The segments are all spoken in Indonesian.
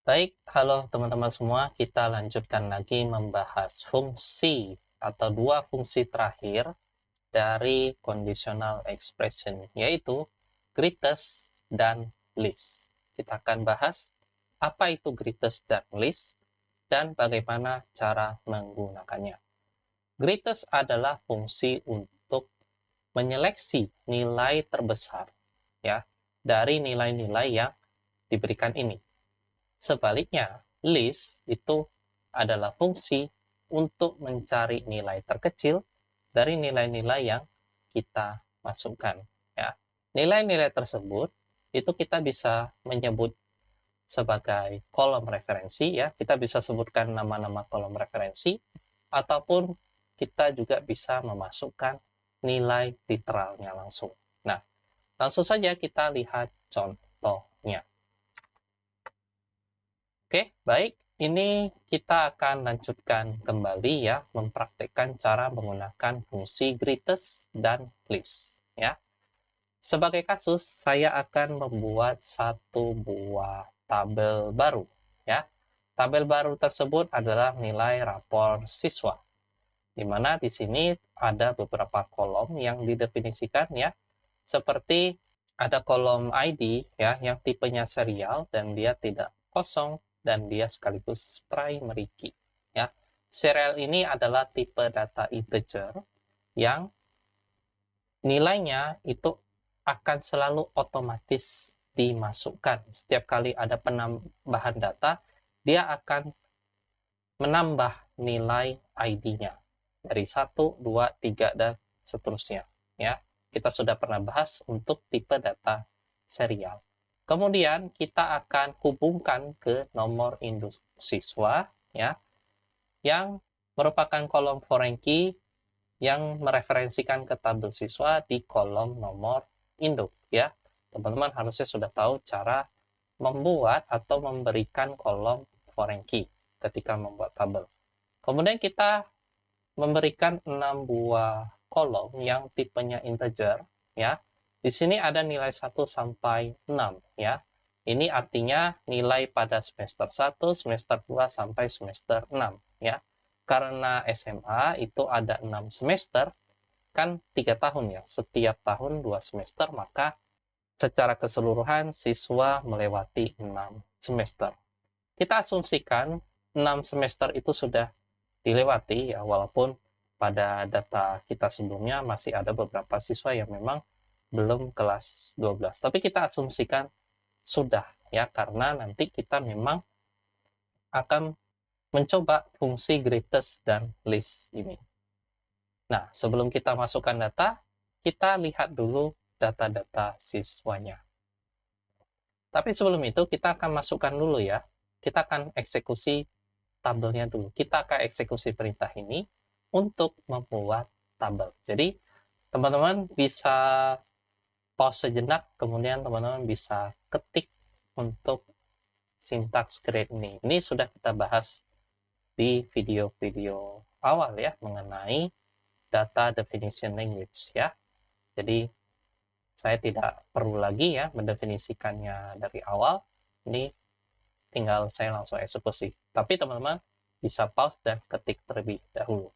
Baik, halo teman-teman semua. Kita lanjutkan lagi membahas fungsi atau dua fungsi terakhir dari conditional expression, yaitu greatest dan least. Kita akan bahas apa itu greatest dan least dan bagaimana cara menggunakannya. Greatest adalah fungsi untuk menyeleksi nilai terbesar ya dari nilai-nilai yang diberikan ini. Sebaliknya, list itu adalah fungsi untuk mencari nilai terkecil dari nilai-nilai yang kita masukkan. Ya. Nilai-nilai tersebut itu kita bisa menyebut sebagai kolom referensi, ya. Kita bisa sebutkan nama-nama kolom referensi, ataupun kita juga bisa memasukkan nilai literalnya langsung. Nah, langsung saja kita lihat contohnya. Oke, baik. Ini kita akan lanjutkan kembali ya, mempraktekkan cara menggunakan fungsi greatest dan least. Ya. Sebagai kasus, saya akan membuat satu buah tabel baru. Ya. Tabel baru tersebut adalah nilai rapor siswa. Di mana di sini ada beberapa kolom yang didefinisikan ya, seperti ada kolom ID ya, yang tipenya serial dan dia tidak kosong dan dia sekaligus primary key ya. Serial ini adalah tipe data integer yang nilainya itu akan selalu otomatis dimasukkan. Setiap kali ada penambahan data, dia akan menambah nilai ID-nya dari 1, 2, 3 dan seterusnya ya. Kita sudah pernah bahas untuk tipe data serial. Kemudian kita akan hubungkan ke nomor induk siswa ya, yang merupakan kolom foreign key yang mereferensikan ke tabel siswa di kolom nomor induk ya. Teman-teman harusnya sudah tahu cara membuat atau memberikan kolom foreign key ketika membuat tabel. Kemudian kita memberikan 6 buah kolom yang tipenya integer ya. Di sini ada nilai 1 sampai 6 ya. Ini artinya nilai pada semester 1, semester 2 sampai semester 6 ya. Karena SMA itu ada 6 semester, kan 3 tahun ya. Setiap tahun 2 semester, maka secara keseluruhan siswa melewati 6 semester. Kita asumsikan 6 semester itu sudah dilewati ya, walaupun pada data kita sebelumnya masih ada beberapa siswa yang memang belum kelas 12. Tapi kita asumsikan sudah ya, karena nanti kita memang akan mencoba fungsi greatest dan least ini. Nah, sebelum kita masukkan data, kita lihat dulu data-data siswanya. Tapi sebelum itu kita akan masukkan dulu ya. Kita akan eksekusi tabelnya dulu. Kita akan eksekusi perintah ini untuk membuat tabel. Jadi, teman-teman bisa pause sejenak, kemudian teman-teman bisa ketik untuk sintaks create ini. Ini sudah kita bahas di video-video awal ya, mengenai data definition language ya. Jadi, saya tidak perlu lagi ya mendefinisikannya dari awal. Ini tinggal saya langsung eksekusi. Tapi teman-teman bisa pause dan ketik terlebih dahulu.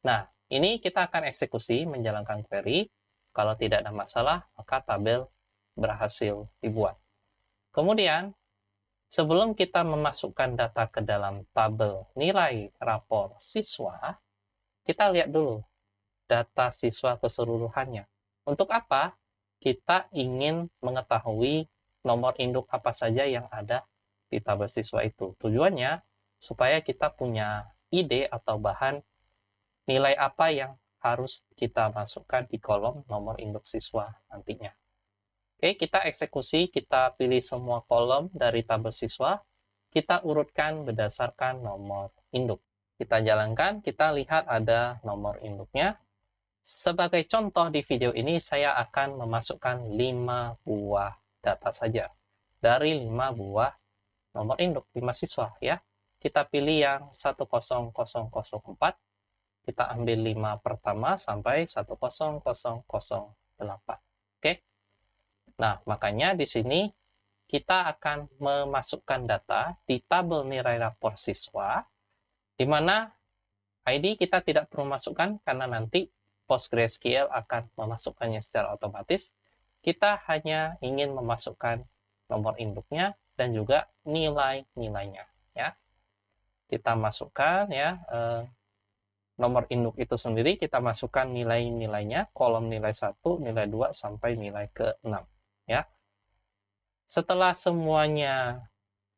Nah, ini kita akan eksekusi menjalankan query. Kalau tidak ada masalah, maka tabel berhasil dibuat. Kemudian, sebelum kita memasukkan data ke dalam tabel nilai rapor siswa, kita lihat dulu data siswa keseluruhannya. Untuk apa? Kita ingin mengetahui nomor induk apa saja yang ada di tabel siswa itu. Tujuannya supaya kita punya ide atau bahan nilai apa yang harus kita masukkan di kolom nomor induk siswa nantinya. Oke, kita eksekusi, kita pilih semua kolom dari tabel siswa, kita urutkan berdasarkan nomor induk. Kita jalankan, kita lihat ada nomor induknya. Sebagai contoh di video ini, saya akan memasukkan 5 buah data saja. Dari 5 buah nomor induk 5 siswa ya. Kita pilih yang 10004, kita ambil 5 pertama sampai 10008. Oke. Nah, makanya di sini kita akan memasukkan data di tabel nilai rapor siswa, di mana ID kita tidak perlu masukkan karena nanti PostgreSQL akan memasukkannya secara otomatis. Kita hanya ingin memasukkan nomor induknya dan juga nilai-nilainya. Ya, kita masukkan ya nomor induk itu sendiri, kita masukkan nilai-nilainya, kolom nilai 1, nilai 2, sampai nilai ke-6. Ya. Setelah semuanya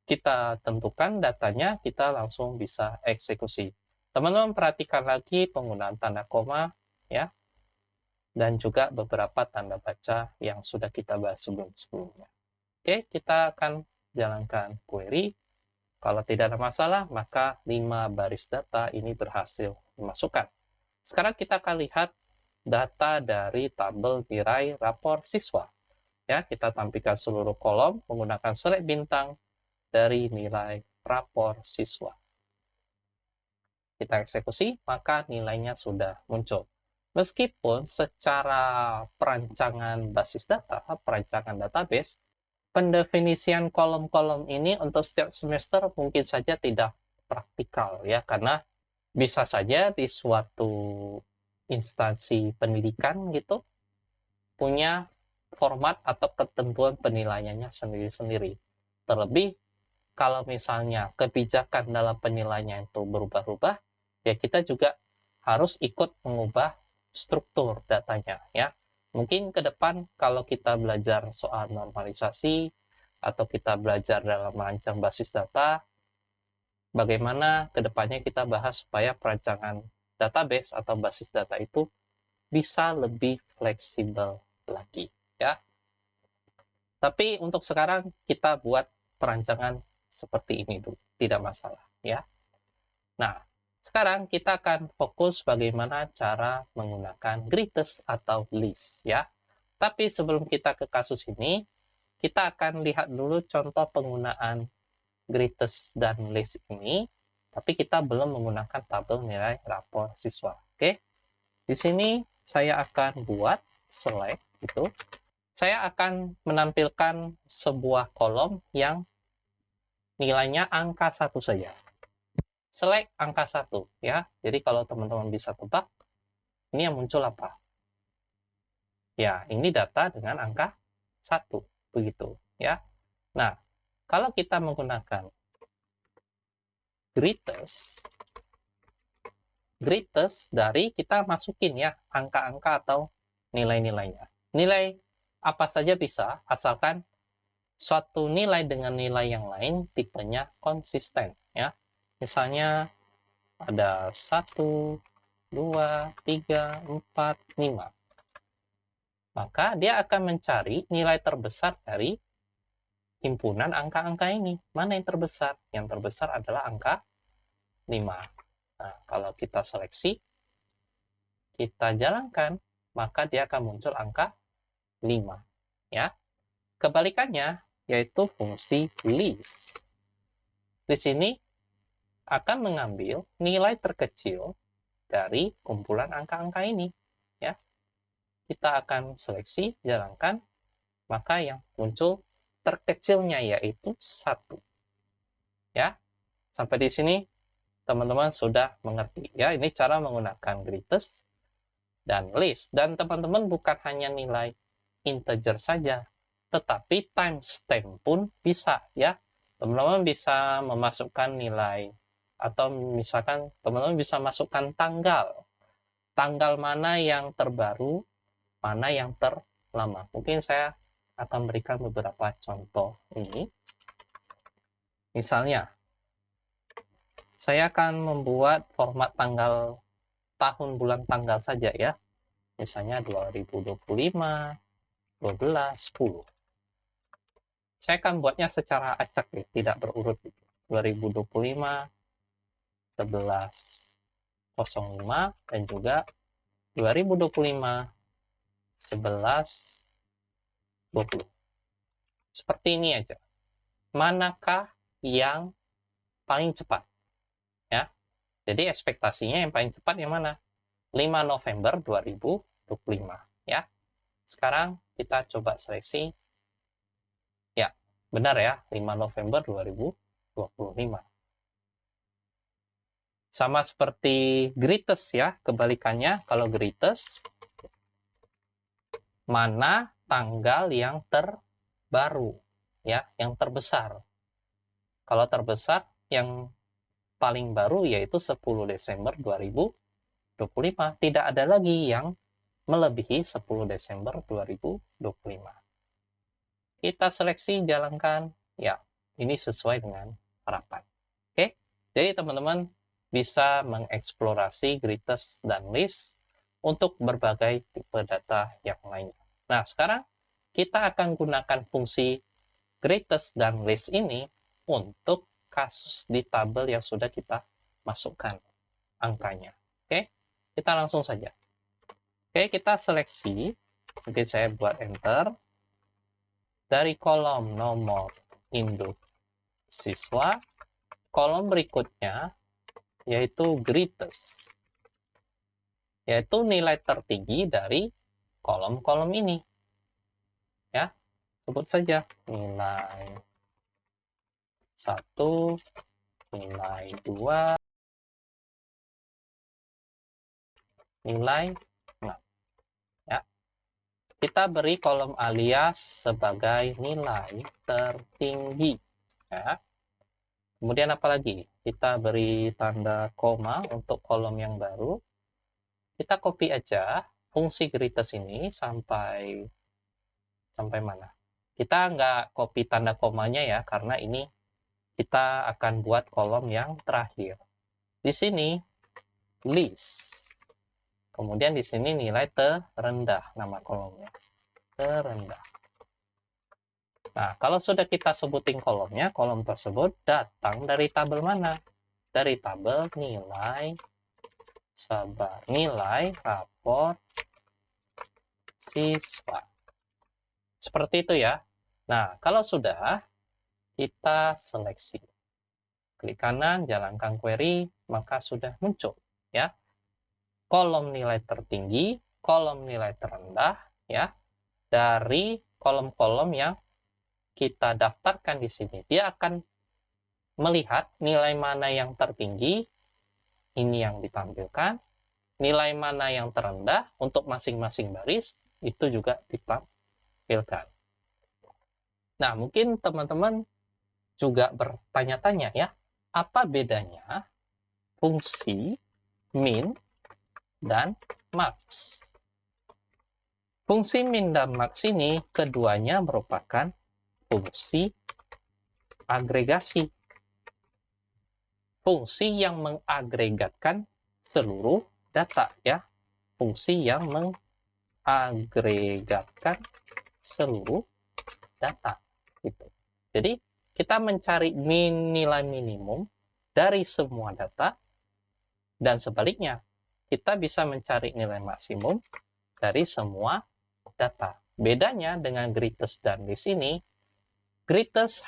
kita tentukan datanya, kita langsung bisa eksekusi. Teman-teman perhatikan lagi penggunaan tanda koma, ya, dan juga beberapa tanda baca yang sudah kita bahas sebelum-sebelumnya. Oke, kita akan jalankan query. Kalau tidak ada masalah, maka 5 baris data ini berhasil dimasukkan. Sekarang kita akan lihat data dari tabel nilai rapor siswa. Ya, kita tampilkan seluruh kolom menggunakan select bintang dari nilai rapor siswa. Kita eksekusi, maka nilainya sudah muncul. Meskipun secara perancangan basis data, perancangan database, pendefinisian kolom-kolom ini untuk setiap semester mungkin saja tidak praktikal ya, karena bisa saja di suatu instansi pendidikan gitu punya format atau ketentuan penilaiannya sendiri-sendiri. Terlebih kalau misalnya kebijakan dalam penilaiannya itu berubah-ubah, ya kita juga harus ikut mengubah struktur datanya ya. Mungkin ke depan kalau kita belajar soal normalisasi atau kita belajar dalam merancang basis data, bagaimana ke depannya kita bahas supaya perancangan database atau basis data itu bisa lebih fleksibel lagi ya. Tapi untuk sekarang kita buat perancangan seperti ini dulu, tidak masalah ya. Nah, sekarang kita akan fokus bagaimana cara menggunakan greatest atau list ya. Tapi sebelum kita ke kasus ini, kita akan lihat dulu contoh penggunaan greatest dan list ini. Tapi kita belum menggunakan tabel nilai rapor siswa. Oke. Di sini saya akan buat select itu. Saya akan menampilkan sebuah kolom yang nilainya angka 1 saja. Select angka 1 ya. Jadi kalau teman-teman bisa tebak, ini yang muncul apa? Ya, ini data dengan angka 1 begitu ya. Nah, kalau kita menggunakan greatest dari kita masukin ya angka-angka atau nilai-nilainya. Nilai apa saja bisa, asalkan suatu nilai dengan nilai yang lain tipenya konsisten ya. Misalnya ada 1, 2, 3, 4, 5. Maka dia akan mencari nilai terbesar dari himpunan angka-angka ini. Mana yang terbesar? Yang terbesar adalah angka 5. Nah, kalau kita seleksi, kita jalankan, maka dia akan muncul angka 5. Ya. Kebalikannya, yaitu fungsi list. Di sini akan mengambil nilai terkecil dari kumpulan angka-angka ini. Ya. Kita akan seleksi, jalankan, maka yang muncul terkecilnya yaitu 1. Ya. Sampai di sini teman-teman sudah mengerti ya, ini cara menggunakan greatest dan list. Dan teman-teman bukan hanya nilai integer saja, tetapi timestamp pun bisa ya. Teman-teman bisa memasukkan nilai, atau misalkan teman-teman bisa masukkan tanggal mana yang terbaru, mana yang terlama. Mungkin saya akan berikan beberapa contoh ini. Misalnya, saya akan membuat format tanggal, tahun, bulan, tanggal saja ya. Misalnya 2025, 12, 10. Saya akan buatnya secara acak ya, tidak berurut. 2025, 11.05, dan juga 2025, 11.20. Seperti ini aja. Manakah yang paling cepat? Ya. Jadi ekspektasinya yang paling cepat yang mana? 5 November 2025 ya. Sekarang kita coba seleksi. Ya, Benar ya, 5 November 2025. Sama seperti greatest ya, kebalikannya kalau greatest, mana tanggal yang terbaru, ya, yang terbesar. Kalau terbesar, yang paling baru yaitu 10 Desember 2025. Tidak ada lagi yang melebihi 10 Desember 2025. Kita seleksi, jalankan. Ya, ini sesuai dengan harapan. Oke, jadi teman-teman bisa mengeksplorasi greatest dan list untuk berbagai tipe data yang lainnya. Nah, sekarang kita akan gunakan fungsi greatest dan list ini untuk kasus di tabel yang sudah kita masukkan angkanya. Oke, kita langsung saja. Oke, kita seleksi. Mungkin saya buat enter. Dari kolom nomor induk siswa, kolom berikutnya yaitu greatest, yaitu nilai tertinggi dari kolom-kolom ini. Ya, sebut saja nilai 1, nilai 2, nilai 6. Ya. Kita beri kolom alias sebagai nilai tertinggi. Ya. Kemudian apa lagi? Kita beri tanda koma untuk kolom yang baru. Kita copy aja fungsi greatest ini sampai mana? Kita nggak copy tanda komanya ya, karena ini kita akan buat kolom yang terakhir. Di sini list. Kemudian di sini nilai terendah, nama kolomnya. Terendah. Nah, kalau sudah kita sebutin kolomnya, kolom tersebut datang dari tabel mana? Dari tabel nilai rapor siswa. Seperti itu ya. Nah, kalau sudah, kita seleksi. Klik kanan, jalankan query, maka sudah muncul ya. Kolom nilai tertinggi, kolom nilai terendah ya. Dari kolom-kolom yang kita daftarkan di sini. Dia akan melihat nilai mana yang tertinggi, ini yang ditampilkan. Nilai mana yang terendah untuk masing-masing baris, itu juga ditampilkan. Nah, mungkin teman-teman juga bertanya-tanya ya, apa bedanya fungsi min dan max? Fungsi min dan max ini keduanya merupakan fungsi agregasi. Fungsi yang mengagregatkan seluruh data ya. Fungsi yang mengagregatkan seluruh data gitu. Jadi kita mencari nilai minimum dari semua data dan sebaliknya kita bisa mencari nilai maksimum dari semua data. Bedanya dengan greatest dan list ini, greatest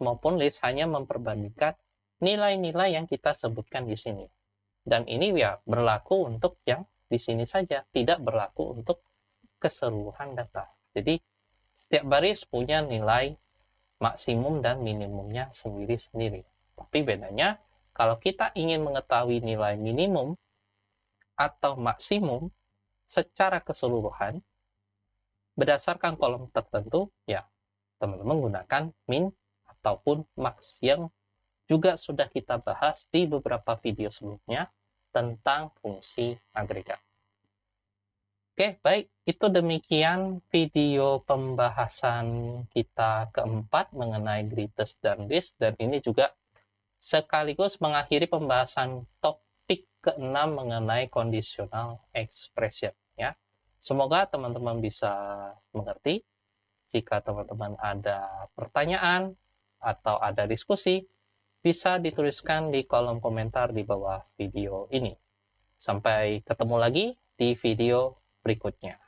maupun list hanya memperbandingkan nilai-nilai yang kita sebutkan di sini. Dan ini ya berlaku untuk yang di sini saja, tidak berlaku untuk keseluruhan data. Jadi setiap baris punya nilai maksimum dan minimumnya sendiri-sendiri. Tapi bedanya, kalau kita ingin mengetahui nilai minimum atau maksimum secara keseluruhan, berdasarkan kolom tertentu, ya teman-teman gunakan min ataupun max yang juga sudah kita bahas di beberapa video sebelumnya tentang fungsi agregat. Oke, baik. Itu demikian video pembahasan kita keempat mengenai greatest dan list. Dan ini juga sekaligus mengakhiri pembahasan topik keenam mengenai conditional expression. Ya. Semoga teman-teman bisa mengerti. Jika teman-teman ada pertanyaan atau ada diskusi, bisa dituliskan di kolom komentar di bawah video ini. Sampai ketemu lagi di video berikutnya.